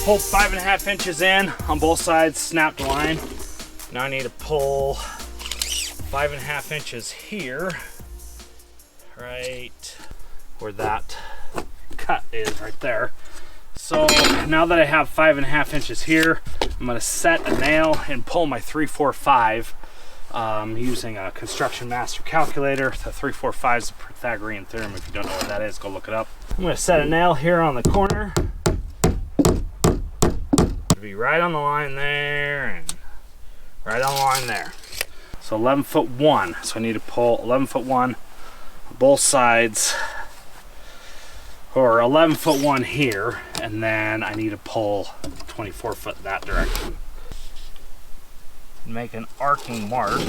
Pulled 5.5 inches in on both sides, snapped the line. Now I need to pull 5.5 inches here, right where that cut is right there. So now that I have 5.5 inches here, I'm gonna set a nail and pull my 345 using a Construction Master calculator. The 345 is the Pythagorean theorem. If you don't know what that is, go look it up. I'm gonna set a nail here on the corner. Be right on the line there and right on the line there. So 11'1", so I need to pull 11'1" both sides, or 11'1" here, and then I need to pull 24 foot that direction. Make an arcing mark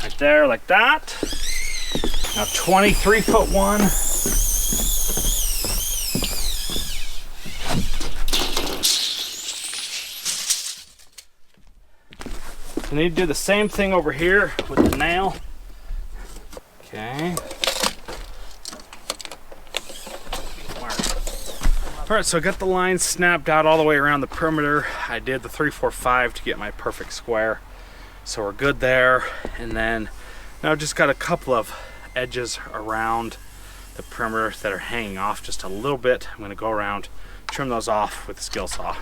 right there like that. Now 23'1". I need to do the same thing over here with the nail. Okay. Alright, so I got the line snapped out all the way around the perimeter. I did the 345 to get my perfect square. So we're good there. And then now I've just got a couple of edges around the perimeter that are hanging off just a little bit. I'm going to go around, trim those off with the skill saw.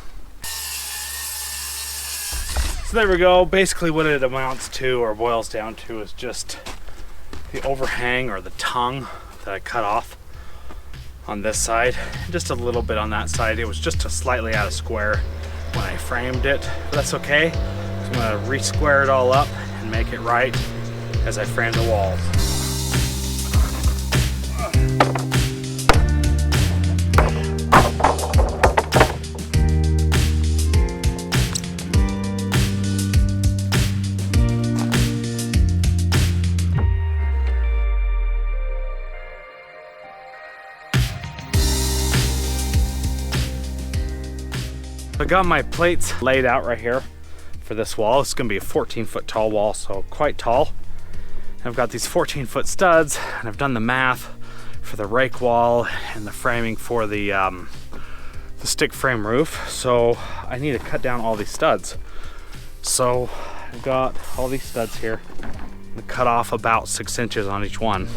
So there we go. Basically what it amounts to, or boils down to, is just the overhang or the tongue that I cut off on this side. Just a little bit on that side. It was just a slightly out of square when I framed it, but that's okay. So I'm gonna re-square it all up and make it right as I frame the walls. I got my plates laid out right here for this wall. It's gonna be a 14-foot tall wall, so quite tall. And I've got these 14-foot studs, and I've done the math for the rake wall and the framing for the stick frame roof. So I need to cut down all these studs. So I've got all these studs here. I'm gonna cut off about 6 inches on each one.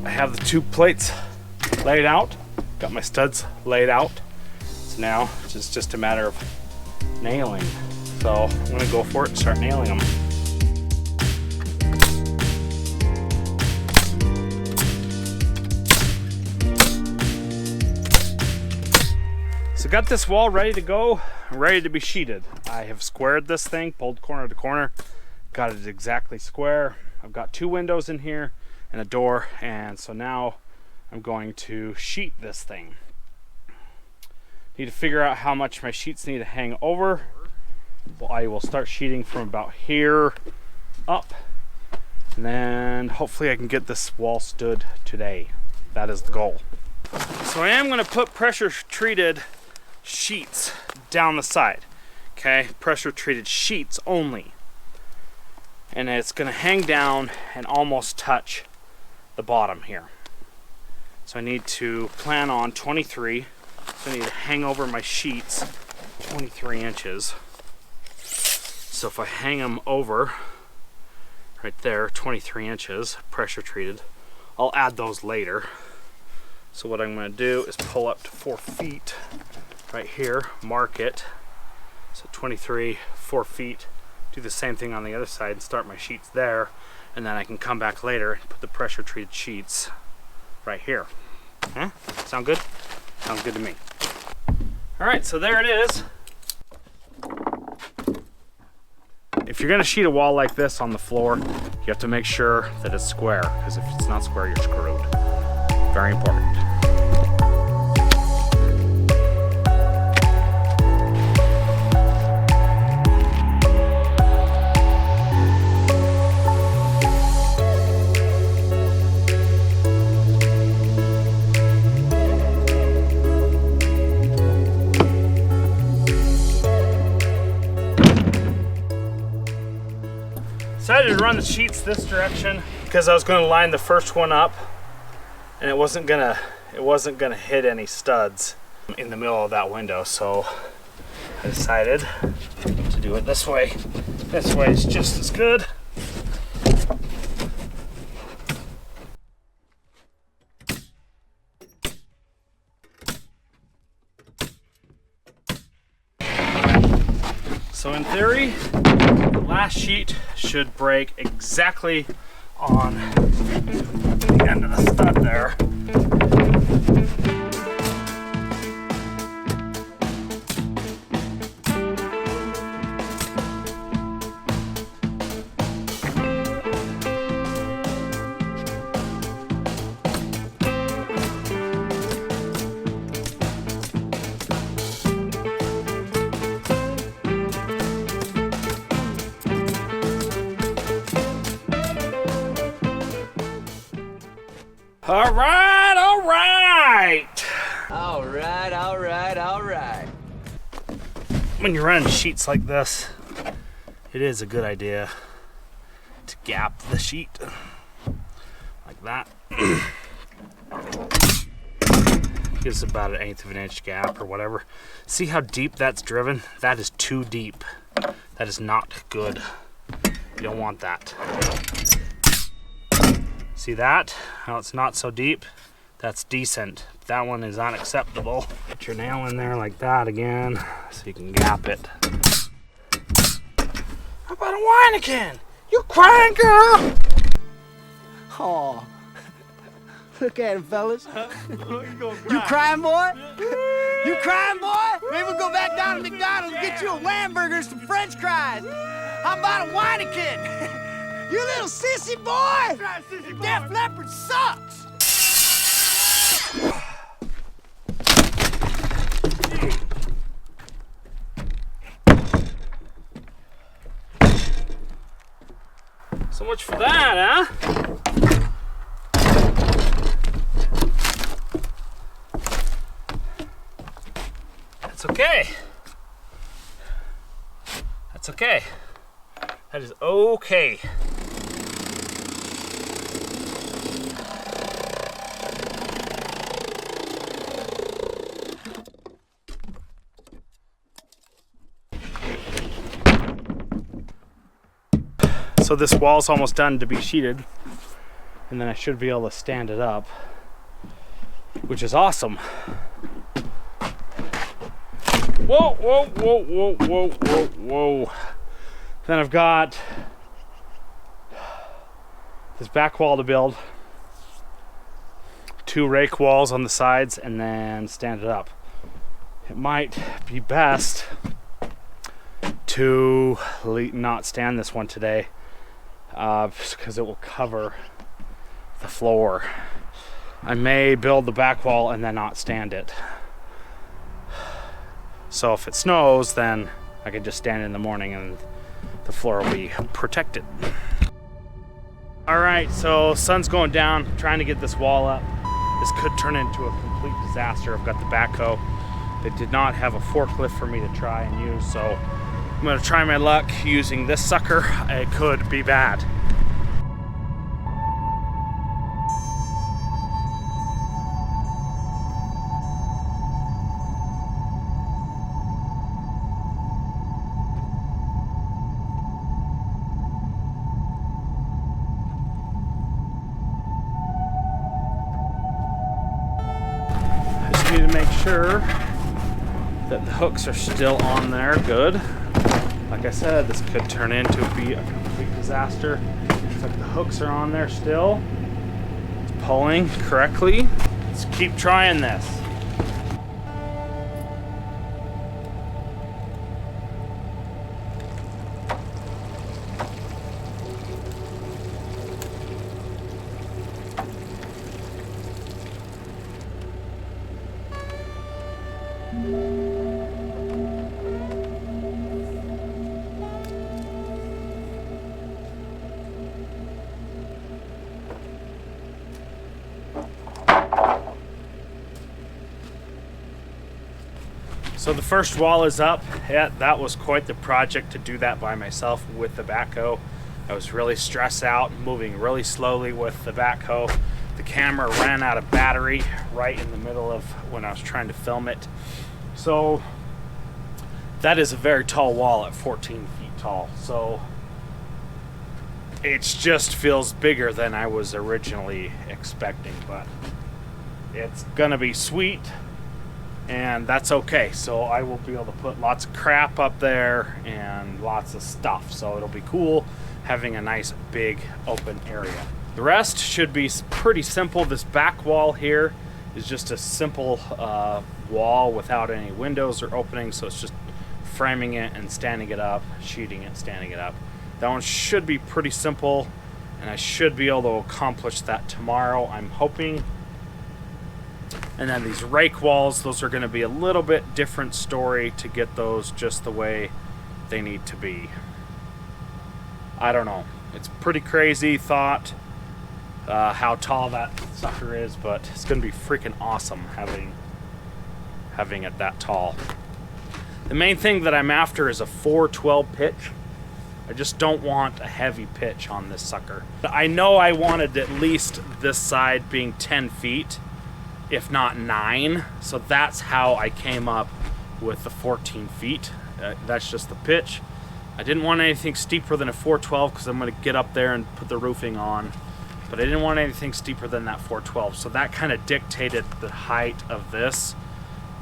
I have the two plates laid out, got my studs laid out. So now it's just a matter of nailing. So I'm gonna go for it and start nailing them. So got this wall ready to go, ready to be sheeted. I have squared this thing, pulled corner to corner, got it exactly square. I've got 2 windows in here and a door, and so now I'm going to sheet this thing. Need to figure out how much my sheets need to hang over. Well, I will start sheeting from about here up, and then hopefully I can get this wall stood today. That is the goal. So I am going to put pressure treated sheets down the side. Okay, pressure treated sheets only, and it's going to hang down and almost touch the bottom here. So I need to plan on 23. So I need to hang over my sheets 23 inches. So if I hang them over right there, 23 inches, pressure treated, I'll add those later. So what I'm going to do is pull up to 4 feet right here, mark it. So 23, 4 feet. Do the same thing on the other side and start my sheets there. And then I can come back later and put the pressure treated sheets right here. Huh? Sound good? Sounds good to me. All right, so there it is. If you're gonna sheet a wall like this on the floor, you have to make sure that it's square, because if it's not square, you're screwed. Very important. Decided to run the sheets this direction because I was going to line the first one up, and it wasn't gonna hit any studs in the middle of that window. So I decided to do it this way. This way is just as good. So in theory, the last sheet should break exactly on the end of the stud there. All right, all right. All right, all right, all right. When you're running sheets like this, it is a good idea to gap the sheet like that. Gives about 1/8 of an inch gap or whatever. See how deep that's driven? That is too deep. That is not good. You don't want that. See that? How it's not so deep? That's decent. That one is unacceptable. Put your nail in there like that again so you can gap it. How about a Weineken? You crying, girl? Oh, look at him, fellas. You crying, boy? You crying, boy? Maybe we'll go back down to McDonald's and get you a Whamburger and some French fries. How about a Weineken? You little sissy boy! Def Leppard sucks! So much for that, huh? That's okay. That's okay. That is okay. So this wall's almost done to be sheeted, and then I should be able to stand it up, which is awesome. Whoa, whoa, whoa, whoa, whoa, whoa, whoa. Then I've got this back wall to build, 2 rake walls on the sides, and then stand it up. It might be best to not stand this one today, because it will cover the floor. I may build the back wall and then not stand it. So if it snows, then I can just stand it in the morning and the floor will be protected. All right, so sun's going down, trying to get this wall up. This could turn into a complete disaster. I've got the backhoe. They did not have a forklift for me to try and use, so I'm gonna try my luck using this sucker. It could be bad. To make sure that the hooks are still on there good. Like I said, this could turn into be a complete disaster. Looks like the hooks are on there still. It's pulling correctly. Let's keep trying this. So the first wall is up. Yeah, that was quite the project to do that by myself with the backhoe. I was really stressed out, moving really slowly with the backhoe. The camera ran out of battery right in the middle of when I was trying to film it. So that is a very tall wall at 14 feet tall. So it just feels bigger than I was originally expecting, but it's gonna be sweet. And that's okay. So I will be able to put lots of crap up there and lots of stuff. So it'll be cool having a nice big open area. The rest should be pretty simple. This back wall here is just a simple wall without any windows or openings. So it's just framing it and standing it up, sheeting it, standing it up. That one should be pretty simple, and I should be able to accomplish that tomorrow, I'm hoping. And then these rake walls, those are going to be a little bit different story to get those just the way they need to be. I don't know. It's pretty crazy thought how tall that sucker is, but it's going to be freaking awesome having it that tall. The main thing that I'm after is a 412 pitch. I just don't want a heavy pitch on this sucker. I know I wanted at least this side being 10 feet. If not 9, so that's how I came up with the 14 feet. That's just the pitch. I didn't want anything steeper than a 412 because I'm going to get up there and put the roofing on, but I didn't want anything steeper than that 412, so that kind of dictated the height of this,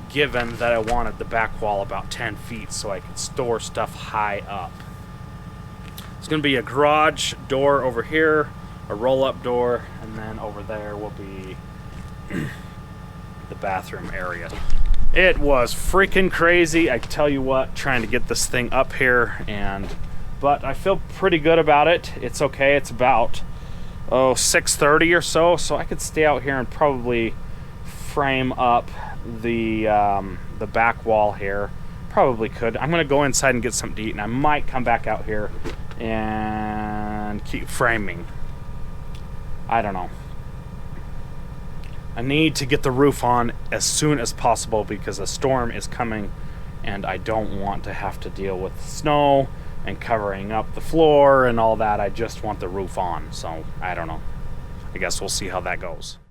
given that I wanted the back wall about 10 feet so I could store stuff high up. It's going to be a garage door over here, a roll-up door, and then over there will be the bathroom area. It was freaking crazy, I tell you what, trying to get this thing up here, but I feel pretty good about it. It's okay. It's about 6:30 or so I could stay out here and probably frame up the back wall here. Probably could. I'm gonna go inside and get something to eat, and I might come back out here and keep framing. I don't know. I need to get the roof on as soon as possible because a storm is coming and I don't want to have to deal with snow and covering up the floor and all that. I just want the roof on, so I don't know. I guess we'll see how that goes.